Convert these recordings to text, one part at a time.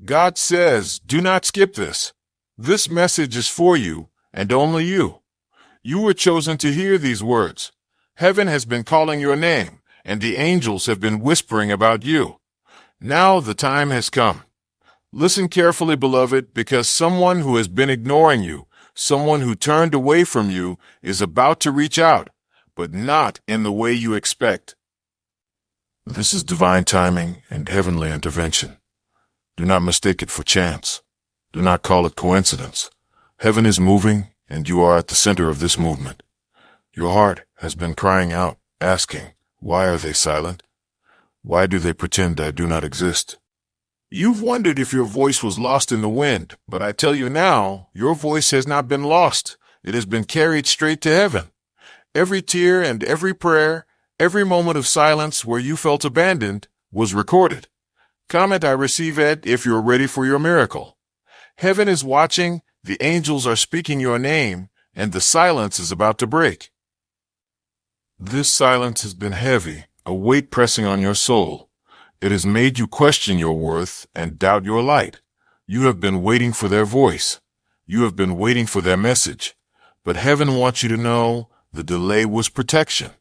God says, do not skip this. This message is for you, and only you. You were chosen to hear these words. Heaven has been calling your name, and the angels have been whispering about you. Now the time has come. Listen carefully, beloved, because someone who has been ignoring you, someone who turned away from you, is about to reach out, but not in the way you expect. This is divine timing and heavenly intervention. Do not mistake it for chance. Do not call it coincidence. Heaven is moving, and you are at the center of this movement. Your heart has been crying out, asking, why are they silent? Why do they pretend I do not exist? You've wondered if your voice was lost in the wind, but I tell you now, your voice has not been lost. It has been carried straight to heaven. Every tear and every prayer, every moment of silence where you felt abandoned, was recorded. Comment I receive it if you're ready for your miracle. Heaven is watching, the angels are speaking your name, and the silence is about to break. This silence has been heavy, a weight pressing on your soul. It has made you question your worth and doubt your light. You have been waiting for their voice. You have been waiting for their message. But heaven wants you to know the delay was protection.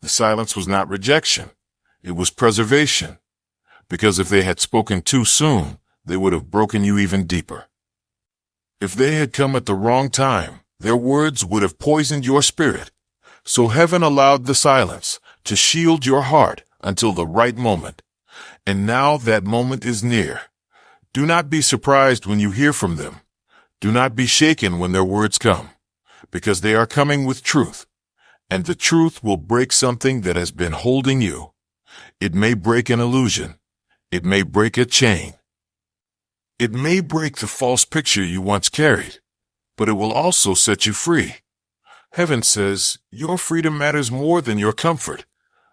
The silence was not rejection. It was preservation. Because if they had spoken too soon, they would have broken you even deeper. If they had come at the wrong time, their words would have poisoned your spirit. So heaven allowed the silence to shield your heart until the right moment. And now that moment is near. Do not be surprised when you hear from them. Do not be shaken when their words come, because they are coming with truth. And the truth will break something that has been holding you. It may break an illusion. It may break a chain. It may break the false picture you once carried, but it will also set you free. Heaven says, your freedom matters more than your comfort.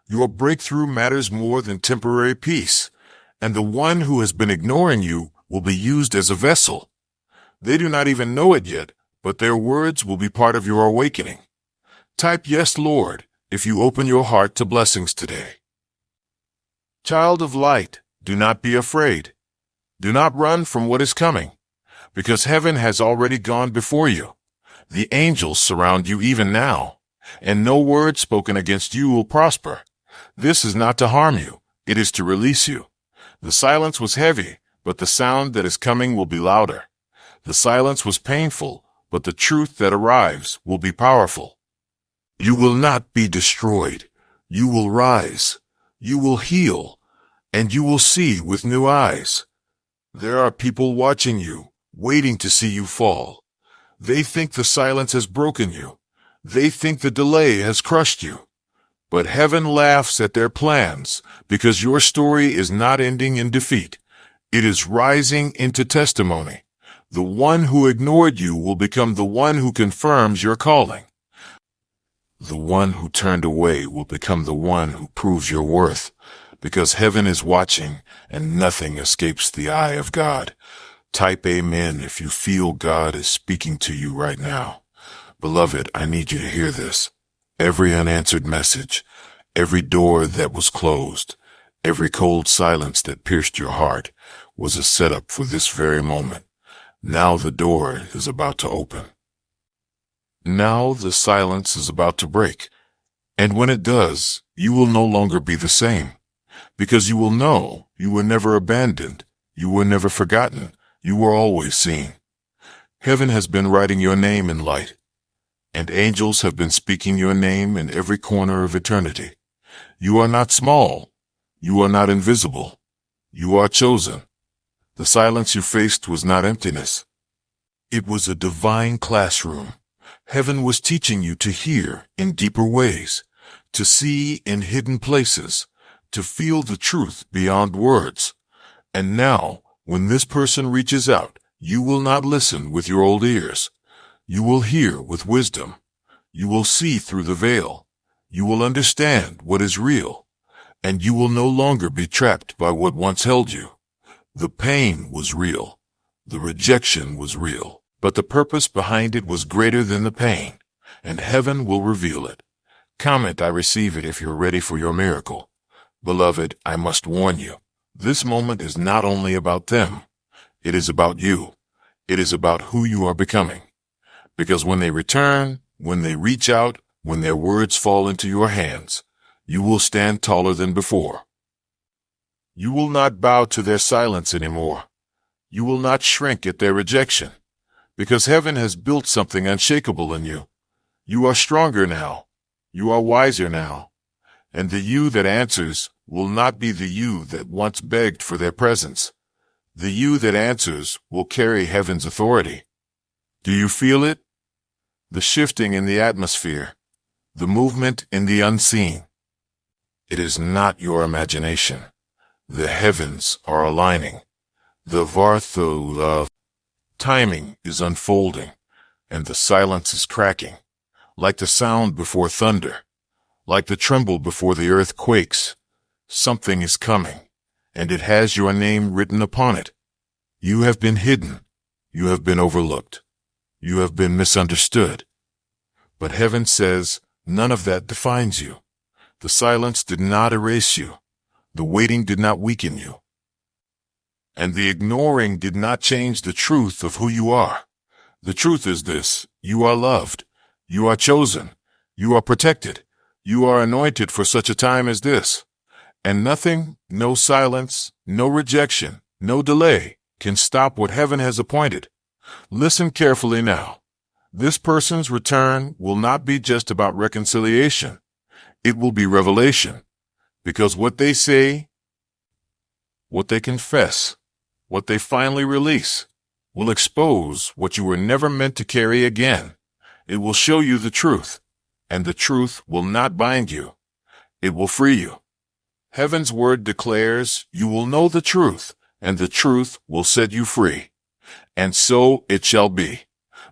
Your breakthrough matters more than temporary peace, and the one who has been ignoring you will be used as a vessel. They do not even know it yet, but their words will be part of your awakening. Type yes, Lord, if you open your heart to blessings today. Child of light, do not be afraid. Do not run from what is coming, because heaven has already gone before you. The angels surround you even now, and no word spoken against you will prosper. This is not to harm you, it is to release you. The silence was heavy, but the sound that is coming will be louder. The silence was painful, but the truth that arrives will be powerful. You will not be destroyed. You will rise. You will heal, and you will see with new eyes. There are people watching you, waiting to see you fall. They think the silence has broken you. They think the delay has crushed you. But heaven laughs at their plans because your story is not ending in defeat. It is rising into testimony. The one who ignored you will become the one who confirms your calling. The one who turned away will become the one who proves your worth, because heaven is watching and nothing escapes the eye of God. Type amen if you feel God is speaking to you right now. Beloved, I need you to hear this. Every unanswered message, every door that was closed, every cold silence that pierced your heart was a setup for this very moment. Now the door is about to open. Now the silence is about to break. And when it does, you will no longer be the same. Because you will know you were never abandoned. You were never forgotten. You were always seen. Heaven has been writing your name in light. And angels have been speaking your name in every corner of eternity. You are not small. You are not invisible. You are chosen. The silence you faced was not emptiness. It was a divine classroom. Heaven was teaching you to hear in deeper ways, to see in hidden places, to feel the truth beyond words. And now, when this person reaches out, you will not listen with your old ears. You will hear with wisdom. You will see through the veil. You will understand what is real. And you will no longer be trapped by what once held you. The pain was real. The rejection was real. But the purpose behind it was greater than the pain, and heaven will reveal it. Comment I receive it if you're ready for your miracle. Beloved, I must warn you, this moment is not only about them. It is about you. It is about who you are becoming. Because when they return, when they reach out, when their words fall into your hands, you will stand taller than before. You will not bow to their silence anymore. You will not shrink at their rejection, because heaven has built something unshakable in you. You are stronger now. You are wiser now. And the you that answers will not be the you that once begged for their presence. The you that answers will carry heaven's authority. Do you feel it? The shifting in the atmosphere, the movement in the unseen. It is not your imagination. The heavens are aligning. The Vartho timing is unfolding, and the silence is cracking, like the sound before thunder, like the tremble before the earth quakes. Something is coming, and it has your name written upon it. You have been hidden. You have been overlooked. You have been misunderstood. But heaven says none of that defines you. The silence did not erase you. The waiting did not weaken you. And the ignoring did not change the truth of who you are. The truth is this: you are loved. You are chosen. You are protected. You are anointed for such a time as this. And nothing, no silence, no rejection, no delay can stop what heaven has appointed. Listen carefully now. This person's return will not be just about reconciliation. It will be revelation. Because what they say, what they confess, what they finally release, will expose what you were never meant to carry again. It will show you the truth, and the truth will not bind you. It will free you. Heaven's word declares you will know the truth, and the truth will set you free. And so it shall be.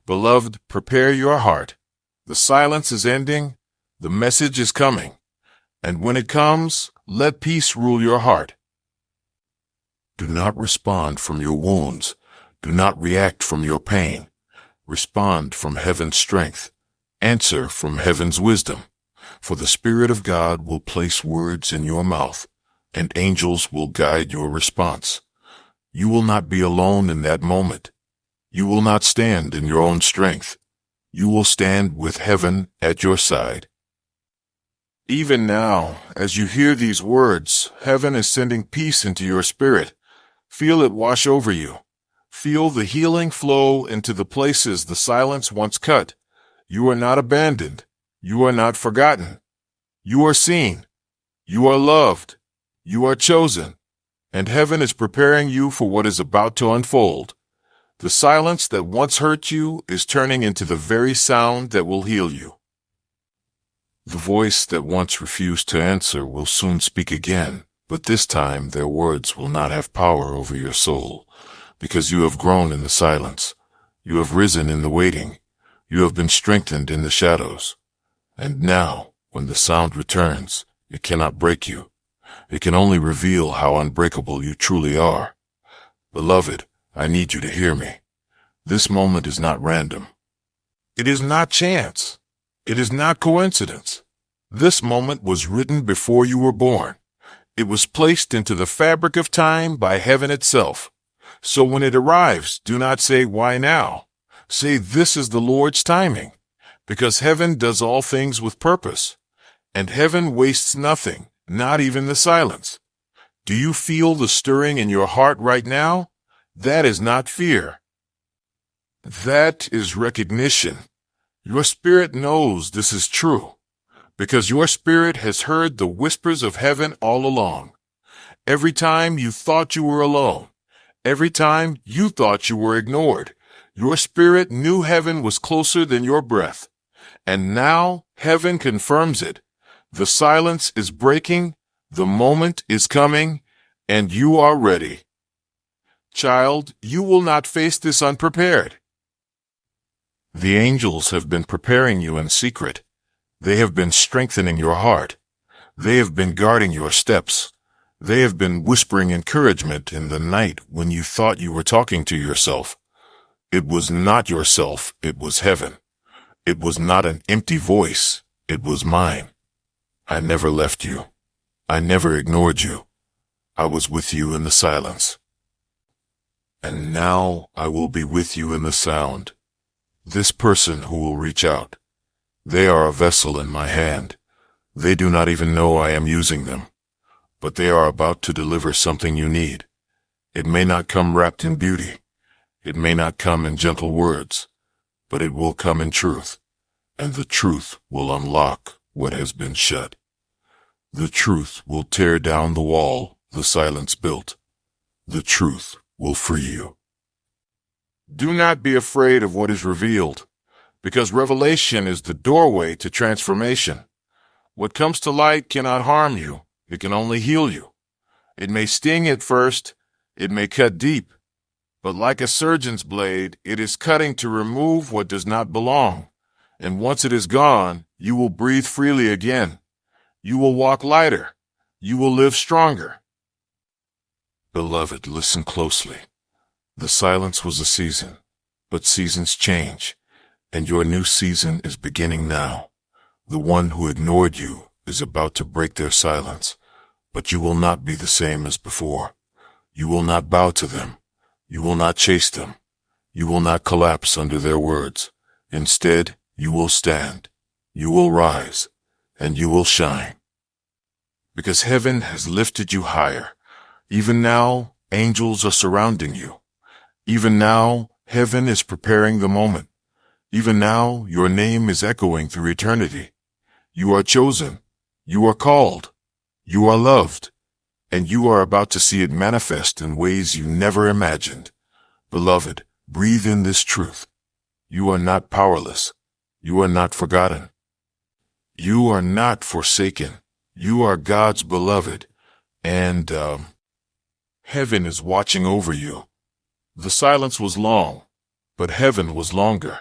Beloved, prepare your heart. The silence is ending. The message is coming. And when it comes, let peace rule your heart. Do not respond from your wounds. Do not react from your pain. Respond from heaven's strength. Answer from heaven's wisdom. For the Spirit of God will place words in your mouth, and angels will guide your response. You will not be alone in that moment. You will not stand in your own strength. You will stand with heaven at your side. Even now, as you hear these words, heaven is sending peace into your spirit. Feel it wash over you. Feel the healing flow into the places the silence once cut. You are not abandoned. You are not forgotten. You are seen. You are loved. You are chosen. And heaven is preparing you for what is about to unfold. The silence that once hurt you is turning into the very sound that will heal you. The voice that once refused to answer will soon speak again, but this time their words will not have power over your soul, because you have grown in the silence. You have risen in the waiting. You have been strengthened in the shadows. And now, when the sound returns, it cannot break you. It can only reveal how unbreakable you truly are. Beloved, I need you to hear me. This moment is not random. It is not chance. It is not coincidence. This moment was written before you were born. It was placed into the fabric of time by heaven itself. So when it arrives, do not say, "Why now?" Say, "This is the Lord's timing," because heaven does all things with purpose, and heaven wastes nothing, not even the silence. Do you feel the stirring in your heart right now? That is not fear. That is recognition. Your spirit knows this is true, because your spirit has heard the whispers of heaven all along. Every time you thought you were alone, every time you thought you were ignored, your spirit knew heaven was closer than your breath. And now heaven confirms it. The silence is breaking, the moment is coming, and you are ready. Child, you will not face this unprepared. The angels have been preparing you in secret. They have been strengthening your heart. They have been guarding your steps. They have been whispering encouragement in the night when you thought you were talking to yourself. It was not yourself, it was heaven. It was not an empty voice, it was mine. I never left you. I never ignored you. I was with you in the silence. And now I will be with you in the sound. This person who will reach out, they are a vessel in my hand. They do not even know I am using them, but they are about to deliver something you need. It may not come wrapped in beauty. It may not come in gentle words, but it will come in truth, and the truth will unlock what has been shut. The truth will tear down the wall the silence built. The truth will free you. Do not be afraid of what is revealed, because revelation is the doorway to transformation. What comes to light cannot harm you. It can only heal you. It may sting at first. It may cut deep. But like a surgeon's blade, it is cutting to remove what does not belong. And once it is gone, you will breathe freely again. You will walk lighter. You will live stronger. Beloved, listen closely. The silence was a season, but seasons change, and your new season is beginning now. The one who ignored you is about to break their silence, but you will not be the same as before. You will not bow to them. You will not chase them. You will not collapse under their words. Instead, you will stand. You will rise, and you will shine. Because heaven has lifted you higher. Even now, angels are surrounding you. Even now, heaven is preparing the moment. Even now, your name is echoing through eternity. You are chosen. You are called. You are loved. And you are about to see it manifest in ways you never imagined. Beloved, breathe in this truth. You are not powerless. You are not forgotten. You are not forsaken. You are God's beloved. And, heaven is watching over you. The silence was long, but heaven was longer.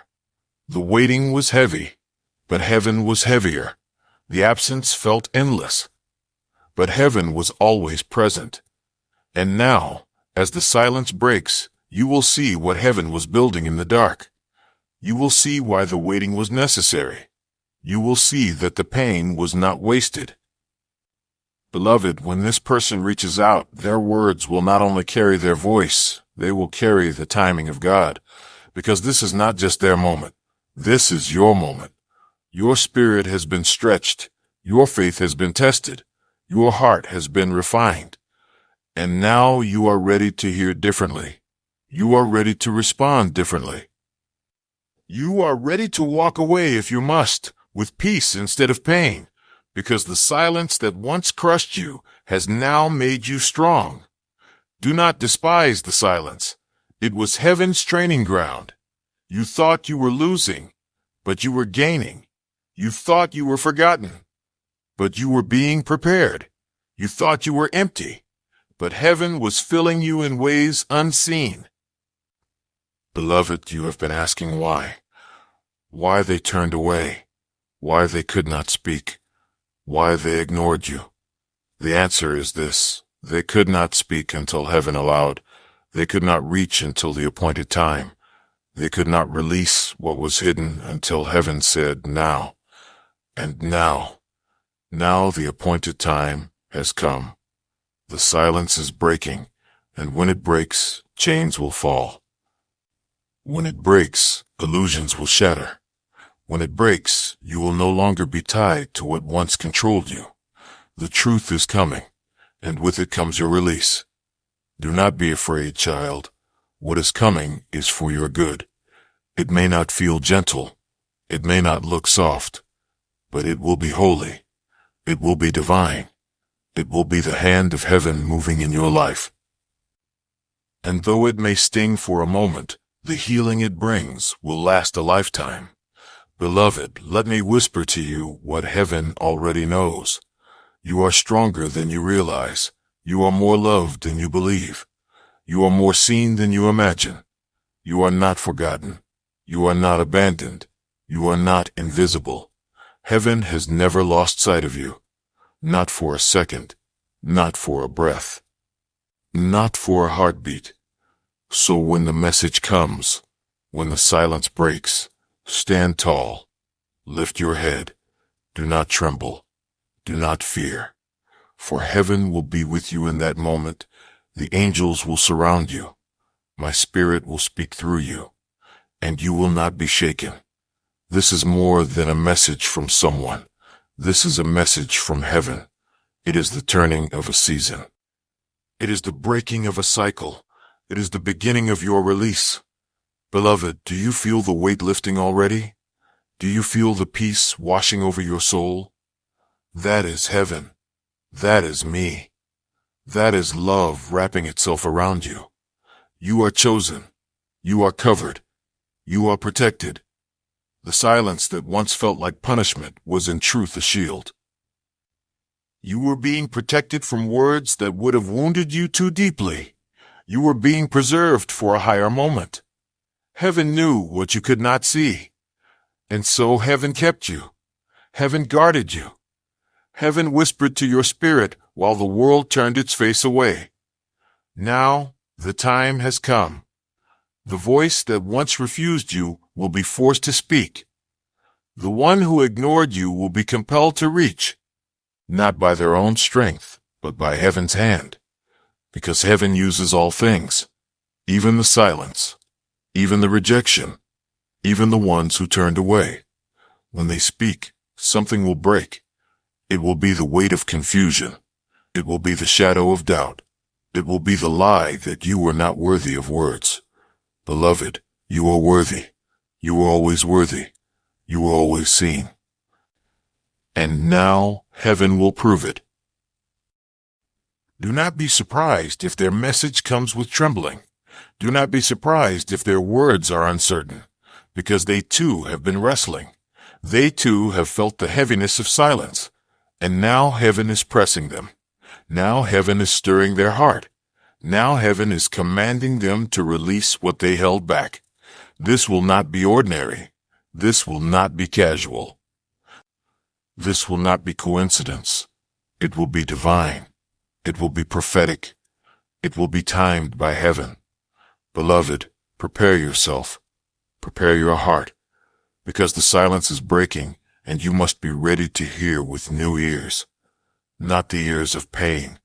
The waiting was heavy, but heaven was heavier. The absence felt endless, but heaven was always present. And now, as the silence breaks, you will see what heaven was building in the dark. You will see why the waiting was necessary. You will see that the pain was not wasted. Beloved, when this person reaches out, their words will not only carry their voice, they will carry the timing of God. Because this is not just their moment. This is your moment. Your spirit has been stretched. Your faith has been tested. Your heart has been refined. And now you are ready to hear differently. You are ready to respond differently. You are ready to walk away if you must, with peace instead of pain, because the silence that once crushed you has now made you strong. Do not despise the silence. It was heaven's training ground. You thought you were losing, but you were gaining. You thought you were forgotten, but you were being prepared. You thought you were empty, but heaven was filling you in ways unseen. Beloved, you have been asking why. Why they turned away. Why they could not speak. Why they ignored you. The answer is this. They could not speak until heaven allowed. They could not reach until the appointed time. They could not release what was hidden until heaven said, now. And now the appointed time has come. The silence is breaking, and when it breaks, chains will fall. When it breaks, illusions will shatter. When it breaks, you will no longer be tied to what once controlled you. The truth is coming, and with it comes your release. Do not be afraid, child. What is coming is for your good. It may not feel gentle. It may not look soft, but it will be holy. It will be divine. It will be the hand of heaven moving in your life. And though it may sting for a moment, the healing it brings will last a lifetime. Beloved, let me whisper to you what heaven already knows. You are stronger than you realize. You are more loved than you believe. You are more seen than you imagine. You are not forgotten. You are not abandoned. You are not invisible. Heaven has never lost sight of you. Not for a second. Not for a breath. Not for a heartbeat. So when the message comes, when the silence breaks, stand tall. Lift your head. Do not tremble. Do not fear. For heaven will be with you in that moment. The angels will surround you. My Spirit will speak through you, and you will not be shaken. This is more than a message from someone. This is a message from heaven. It is the turning of a season. It is the breaking of a cycle. It is the beginning of your release. Beloved, do you feel the weight lifting already? Do you feel the peace washing over your soul? That is heaven. That is me. That is love wrapping itself around you. You are chosen. You are covered. You are protected. The silence that once felt like punishment was in truth a shield. You were being protected from words that would have wounded you too deeply. You were being preserved for a higher moment. Heaven knew what you could not see. And so heaven kept you. Heaven guarded you. Heaven whispered to your spirit while the world turned its face away. Now the time has come. The voice that once refused you will be forced to speak. The one who ignored you will be compelled to reach, not by their own strength, but by heaven's hand, because heaven uses all things, even the silence, even the rejection, even the ones who turned away. When they speak, something will break. It will be the weight of confusion. It will be the shadow of doubt. It will be the lie that you were not worthy of words. Beloved, you are worthy. You are always worthy. You are always seen. And now heaven will prove it. Do not be surprised if their message comes with trembling. Do not be surprised if their words are uncertain, because they too have been wrestling. They too have felt the heaviness of silence, and now heaven is pressing them. Now heaven is stirring their heart. Now heaven is commanding them to release what they held back. This will not be ordinary. This will not be casual. This will not be coincidence. It will be divine. It will be prophetic. It will be timed by heaven. Beloved, prepare yourself. Prepare your heart, because the silence is breaking, and you must be ready to hear with new ears. Not the ears of pain,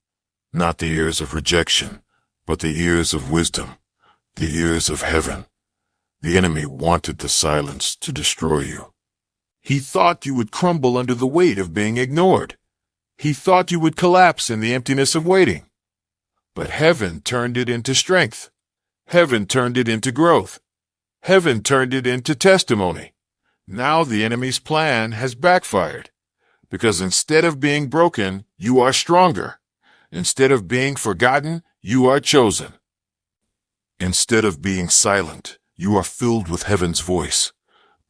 not the ears of rejection, but the ears of wisdom, the ears of heaven. The enemy wanted the silence to destroy you. He thought you would crumble under the weight of being ignored. He thought you would collapse in the emptiness of waiting. But heaven turned it into strength. Heaven turned it into growth. Heaven turned it into testimony. Now the enemy's plan has backfired, because instead of being broken, you are stronger. Instead of being forgotten, you are chosen. Instead of being silent, you are filled with heaven's voice.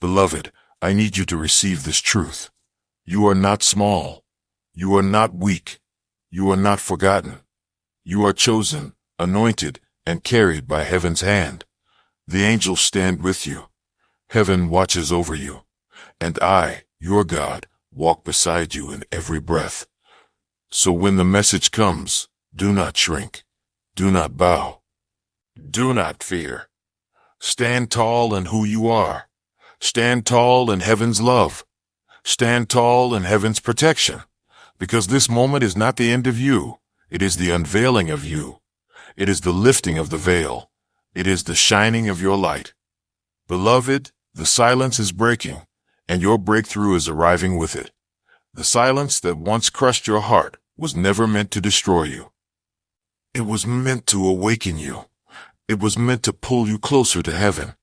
Beloved, I need you to receive this truth. You are not small. You are not weak. You are not forgotten. You are chosen, anointed, and carried by heaven's hand. The angels stand with you. Heaven watches over you. And I, your God, walk beside you in every breath. So when the message comes, do not shrink. Do not bow. Do not fear. Stand tall in who you are. Stand tall in heaven's love. Stand tall in heaven's protection. Because this moment is not the end of you. It is the unveiling of you. It is the lifting of the veil. It is the shining of your light. Beloved, the silence is breaking, and your breakthrough is arriving with it. The silence that once crushed your heart was never meant to destroy you. It was meant to awaken you. It was meant to pull you closer to heaven.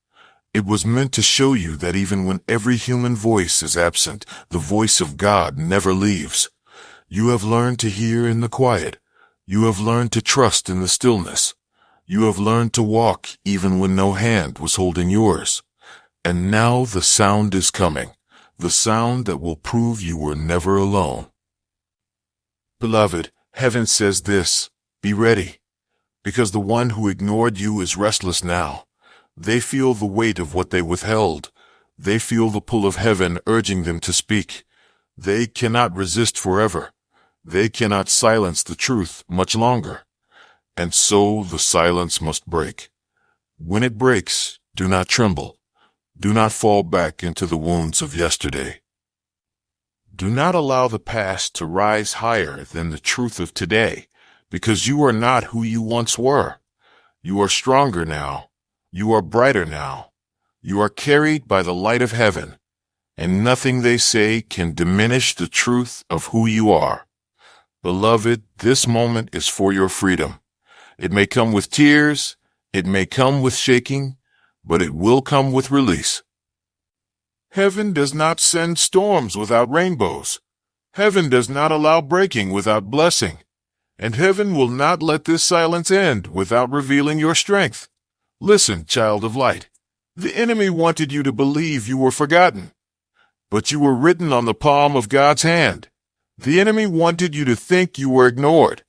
It was meant to show you that even when every human voice is absent, the voice of God never leaves. You have learned to hear in the quiet. You have learned to trust in the stillness. You have learned to walk even when no hand was holding yours. And now the sound is coming, the sound that will prove you were never alone. Beloved, heaven says this, be ready, because the one who ignored you is restless now. They feel the weight of what they withheld. They feel the pull of heaven urging them to speak. They cannot resist forever. They cannot silence the truth much longer. And so the silence must break. When it breaks, do not tremble. Do not fall back into the wounds of yesterday. Do not allow the past to rise higher than the truth of today, because you are not who you once were. You are stronger now. You are brighter now. You are carried by the light of heaven, and nothing they say can diminish the truth of who you are. Beloved, this moment is for your freedom. It may come with tears, it may come with shaking, but it will come with release. Heaven does not send storms without rainbows. Heaven does not allow breaking without blessing. And heaven will not let this silence end without revealing your strength. Listen, child of light. The enemy wanted you to believe you were forgotten, but you were written on the palm of God's hand. The enemy wanted you to think you were ignored,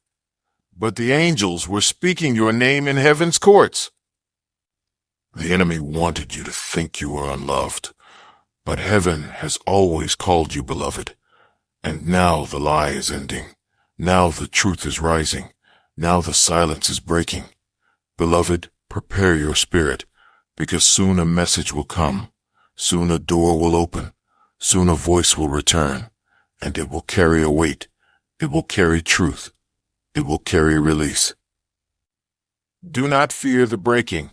but the angels were speaking your name in heaven's courts. The enemy wanted you to think you were unloved, but heaven has always called you beloved. And now the lie is ending. Now the truth is rising. Now the silence is breaking. Beloved, prepare your spirit, because soon a message will come. Soon a door will open. Soon a voice will return, and it will carry a weight. It will carry truth. It will carry release. Do not fear the breaking,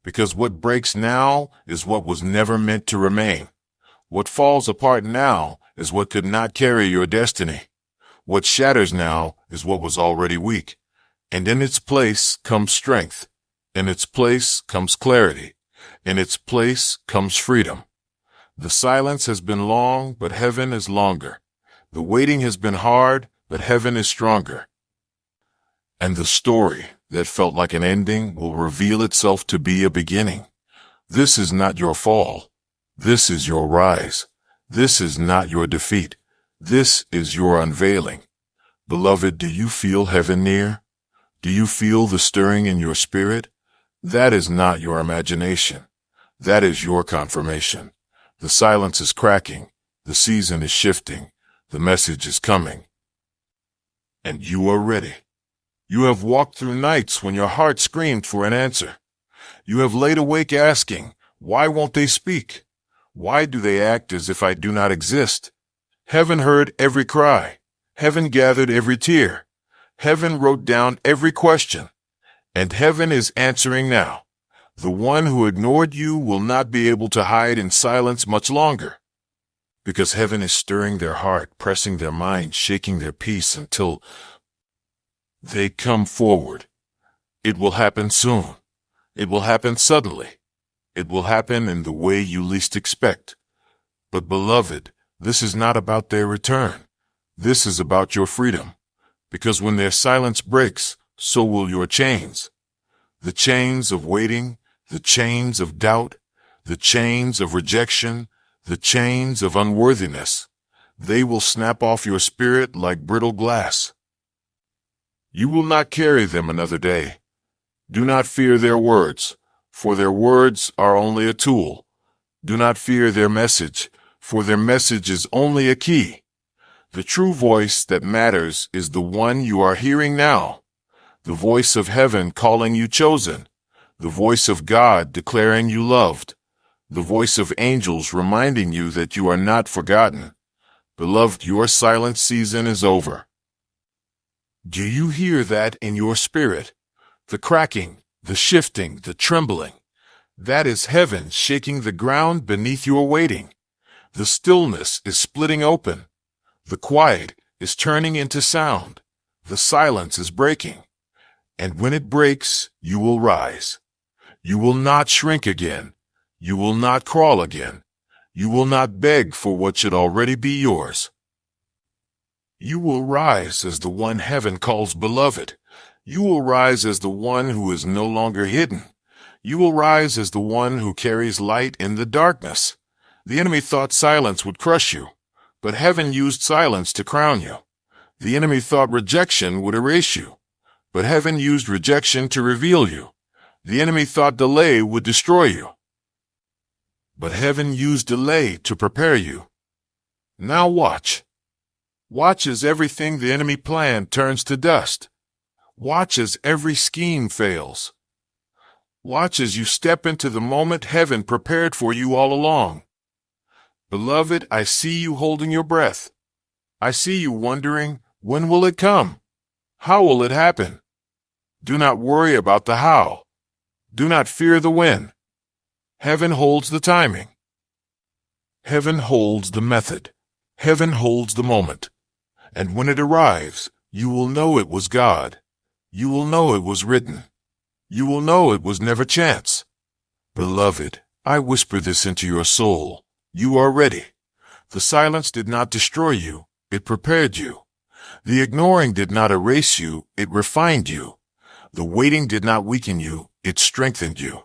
because what breaks now is what was never meant to remain. What falls apart now is what could not carry your destiny. What shatters now is what was already weak. And in its place comes strength. In its place comes clarity. In its place comes freedom. The silence has been long, but heaven is longer. The waiting has been hard, but heaven is stronger. And the story that felt like an ending will reveal itself to be a beginning. This is not your fall. This is your rise. This is not your defeat. This is your unveiling. Beloved, do you feel heaven near? Do you feel the stirring in your spirit? That is not your imagination. That is your confirmation. The silence is cracking. The season is shifting. The message is coming. And you are ready. You have walked through nights when your heart screamed for an answer. You have laid awake asking, why won't they speak? Why do they act as if I do not exist? Heaven heard every cry. Heaven gathered every tear. Heaven wrote down every question. And heaven is answering now. The one who ignored you will not be able to hide in silence much longer. Because heaven is stirring their heart, pressing their mind, shaking their peace until they come forward. It will happen soon. It will happen suddenly. It will happen in the way you least expect. But beloved, this is not about their return. This is about your freedom. Because when their silence breaks, so will your chains. The chains of waiting, the chains of doubt, the chains of rejection, the chains of unworthiness. They will snap off your spirit like brittle glass. You will not carry them another day. Do not fear their words, for their words are only a tool. Do not fear their message, for their message is only a key. The true voice that matters is the one you are hearing now. The voice of heaven calling you chosen. The voice of God declaring you loved. The voice of angels reminding you that you are not forgotten. Beloved, your silent season is over. Do you hear that in your spirit? The cracking, the shifting, the trembling. That is heaven shaking the ground beneath your waiting. The stillness is splitting open. The quiet is turning into sound. The silence is breaking. And when it breaks, you will rise. You will not shrink again. You will not crawl again. You will not beg for what should already be yours. You will rise as the one heaven calls beloved. You will rise as the one who is no longer hidden. You will rise as the one who carries light in the darkness. The enemy thought silence would crush you, but heaven used silence to crown you. The enemy thought rejection would erase you, but heaven used rejection to reveal you. The enemy thought delay would destroy you, but heaven used delay to prepare you. Now watch. Watch as everything the enemy planned turns to dust. Watch as every scheme fails. Watch as you step into the moment heaven prepared for you all along. Beloved, I see you holding your breath. I see you wondering, when will it come? How will it happen? Do not worry about the how. Do not fear the when. Heaven holds the timing. Heaven holds the method. Heaven holds the moment. And when it arrives, you will know it was God. You will know it was written. You will know it was never chance. Beloved, I whisper this into your soul. You are ready. The silence did not destroy you. It prepared you. The ignoring did not erase you. It refined you. The waiting did not weaken you. It strengthened you.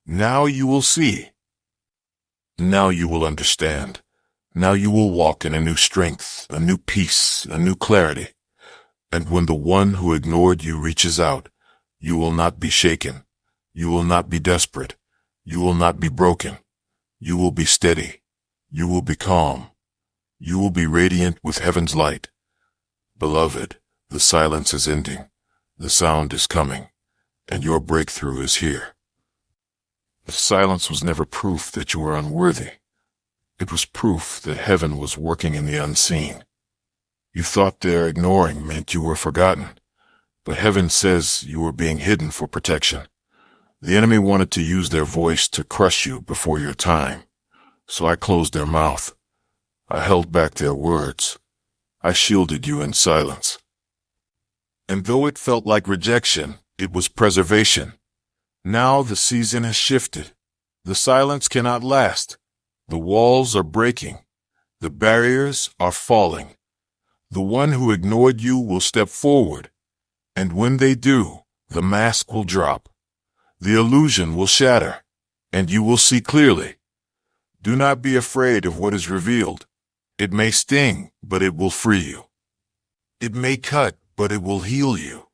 Now you will see. Now you will understand. Now you will walk in a new strength, a new peace, a new clarity. And when the one who ignored you reaches out, you will not be shaken. You will not be desperate. You will not be broken. You will be steady. You will be calm. You will be radiant with heaven's light. Beloved, the silence is ending. The sound is coming. And your breakthrough is here. The silence was never proof that you were unworthy. It was proof that heaven was working in the unseen. You thought their ignoring meant you were forgotten, but heaven says you were being hidden for protection. The enemy wanted to use their voice to crush you before your time, so I closed their mouth. I held back their words. I shielded you in silence. And though it felt like rejection, it was preservation. Now the season has shifted. The silence cannot last. The walls are breaking. The barriers are falling. The one who ignored you will step forward. And when they do, the mask will drop. The illusion will shatter, and you will see clearly. Do not be afraid of what is revealed. It may sting, but it will free you. It may cut, but it will heal you.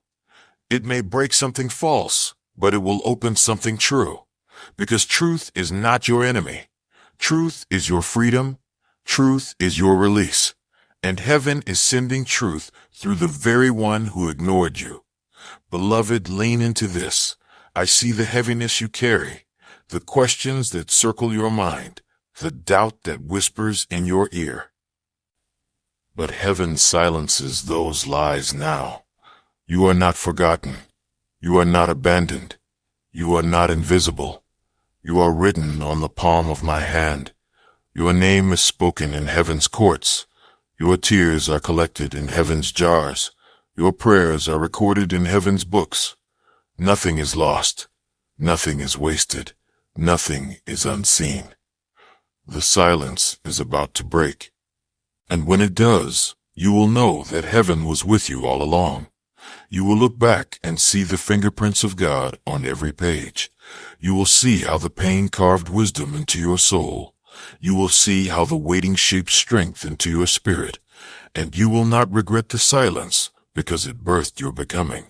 It may break something false, but it will open something true. Because truth is not your enemy. Truth is your freedom. Truth is your release. And heaven is sending truth through the very one who ignored you. Beloved, lean into this. I see the heaviness you carry, the questions that circle your mind, the doubt that whispers in your ear. But heaven silences those lies now. You are not forgotten. You are not abandoned. You are not invisible. You are written on the palm of my hand. Your name is spoken in heaven's courts. Your tears are collected in heaven's jars. Your prayers are recorded in heaven's books. Nothing is lost. Nothing is wasted. Nothing is unseen. The silence is about to break. And when it does, you will know that heaven was with you all along. You will look back and see the fingerprints of God on every page. You will see how the pain carved wisdom into your soul. You will see how the waiting shaped strength into your spirit. And you will not regret the silence because it birthed your becoming.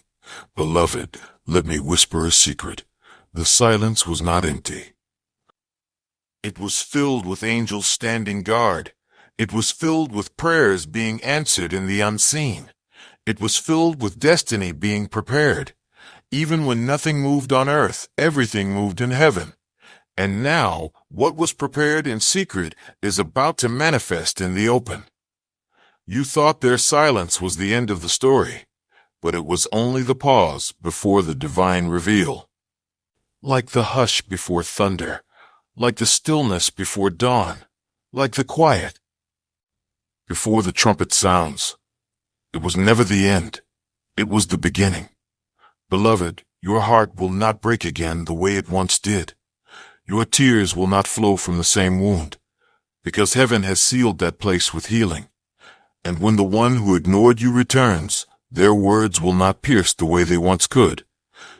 Beloved, let me whisper a secret. The silence was not empty. It was filled with angels standing guard. It was filled with prayers being answered in the unseen. It was filled with destiny being prepared. Even when nothing moved on earth, everything moved in heaven. And now, what was prepared in secret is about to manifest in the open. You thought their silence was the end of the story, but it was only the pause before the divine reveal. Like the hush before thunder, like the stillness before dawn, like the quiet before the trumpet sounds. It was never the end. It was the beginning. Beloved, your heart will not break again the way it once did. Your tears will not flow from the same wound, because heaven has sealed that place with healing. And when the one who ignored you returns, their words will not pierce the way they once could.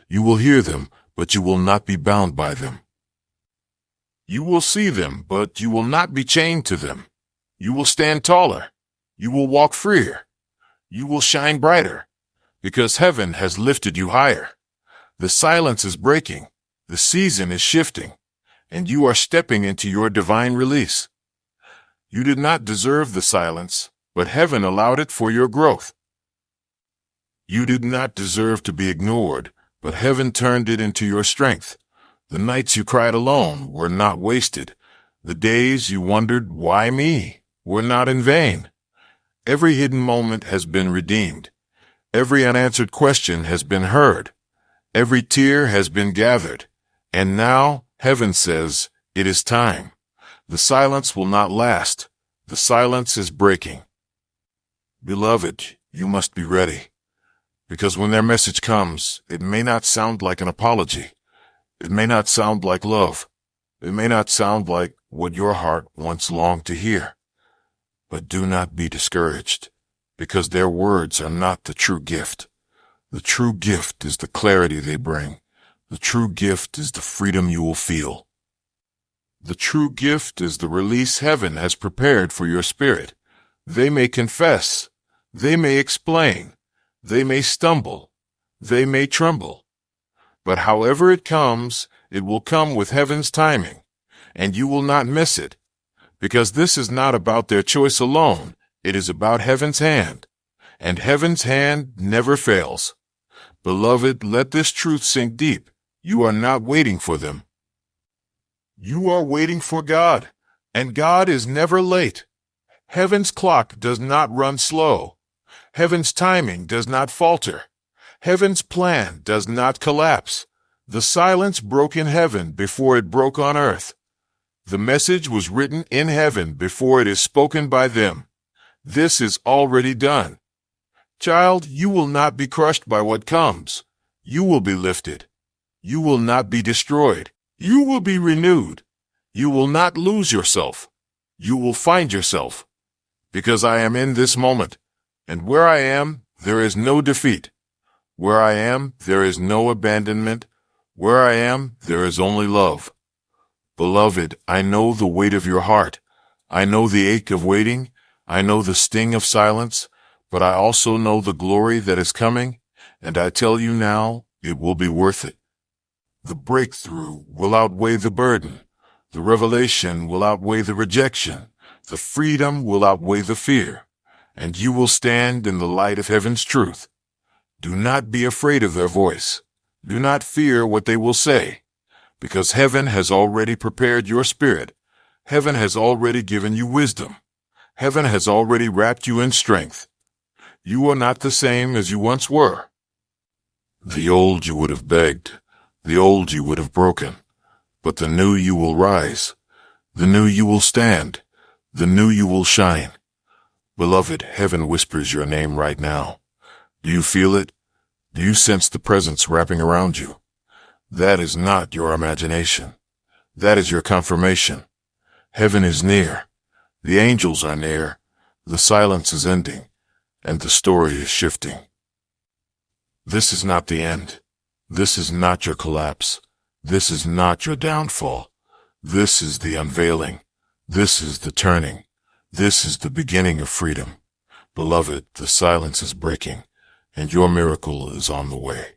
You will hear them, but you will not be bound by them. You will see them, but you will not be chained to them. You will stand taller. You will walk freer. You will shine brighter, because heaven has lifted you higher. The silence is breaking. The season is shifting, and you are stepping into your divine release. You did not deserve the silence, but heaven allowed it for your growth. You did not deserve to be ignored, but heaven turned it into your strength. The nights you cried alone were not wasted. The days you wondered, why me, were not in vain. Every hidden moment has been redeemed. Every unanswered question has been heard. Every tear has been gathered. And now, heaven says, it is time. The silence will not last. The silence is breaking. Beloved, you must be ready. Because when their message comes, it may not sound like an apology. It may not sound like love. It may not sound like what your heart once longed to hear. But do not be discouraged, because their words are not the true gift. The true gift is the clarity they bring. The true gift is the freedom you will feel. The true gift is the release heaven has prepared for your spirit. They may confess. They may explain. They may stumble. They may tremble. But however it comes, it will come with heaven's timing, and you will not miss it, because this is not about their choice alone. It is about heaven's hand, and heaven's hand never fails. Beloved, let this truth sink deep. You are not waiting for them. You are waiting for God, and God is never late. Heaven's clock does not run slow. Heaven's timing does not falter. Heaven's plan does not collapse. The silence broke in heaven before it broke on earth. The message was written in heaven before it is spoken by them. This is already done. Child, you will not be crushed by what comes. You will be lifted. You will not be destroyed. You will be renewed. You will not lose yourself. You will find yourself. Because I am in this moment, and where I am, there is no defeat. Where I am, there is no abandonment. Where I am, there is only love. Beloved, I know the weight of your heart. I know the ache of waiting. I know the sting of silence, but I also know the glory that is coming, and I tell you now, it will be worth it. The breakthrough will outweigh the burden. The revelation will outweigh the rejection. The freedom will outweigh the fear, and you will stand in the light of heaven's truth. Do not be afraid of their voice. Do not fear what they will say, because heaven has already prepared your spirit. Heaven has already given you wisdom. Heaven has already wrapped you in strength. You are not the same as you once were. The old you would have begged. The old you would have broken. But the new you will rise. The new you will stand. The new you will shine. Beloved, heaven whispers your name right now. Do you feel it? Do you sense the presence wrapping around you? That is not your imagination. That is your confirmation. Heaven is near. The angels are near. The silence is ending, and the story is shifting. This is not the end. This is not your collapse. This is not your downfall. This is the unveiling. This is the turning. This is the beginning of freedom. Beloved, the silence is breaking, and your miracle is on the way.